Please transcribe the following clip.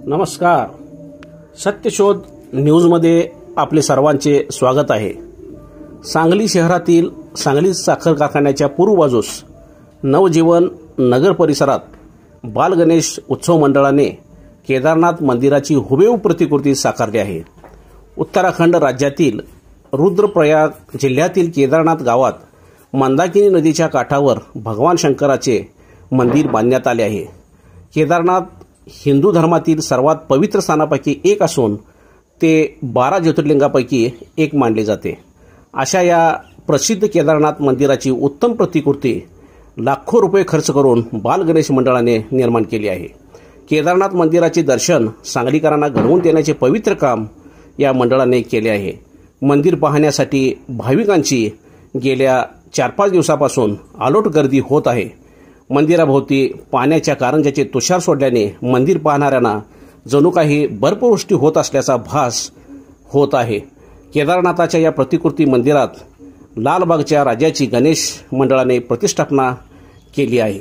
नमस्कार. सत्यशोध न्यूजमध्ये आपले सर्वांचे स्वागत आहे. सांगली शहरातील सांगली साखर कारखान्याच्या पूर्व बाजूस नवजीवन नगर परिसरात बालगणेश उत्सव मंडळाने केदारनाथ मंदिराची हुबेहूब प्रतिकृती साकारली आहे. उत्तराखंड राज्यातील रुद्रप्रयाग जिल्ह्यातील केदारनाथ गावात मंदाकिनी नदीच्या काठावर भगवान शंकराचे मंदिर बांधण्यात आले आहे. केदारनाथ हिंदू धर्मातील सर्वात पवित्र स्थानापैकी एक असून ते 12 ज्योतिर्लिंगापैकी एक मानले जाते. अशा या प्रसिद्ध केदारनाथ मंदिराची उत्तम प्रतिकृती लाखो रुपये खर्च करून बालगणेश मंडळाने निर्माण केली आहे. केदारनाथ मंदिराचे दर्शन सांगलीकरांना घडवून देण्याचे पवित्र काम या मंडळाने केले आहे. मंदिर पाहण्यासाठी भाविकांची गेल्या 4-5 दिवसापासून अलोट गर्दी होत आहे. मंदिराभोवती पाण्याच्या कारंज्याचे तुषार सोडल्याने मंदिर पाहणाऱ्यांना जणू काही बर्फवृष्टी होत असल्याचा भास होत आहे. केदारनाथाच्या या प्रतिकृती मंदिरात लालबागच्या राजाची गणेश मंडळाने प्रतिष्ठापना केली आहे.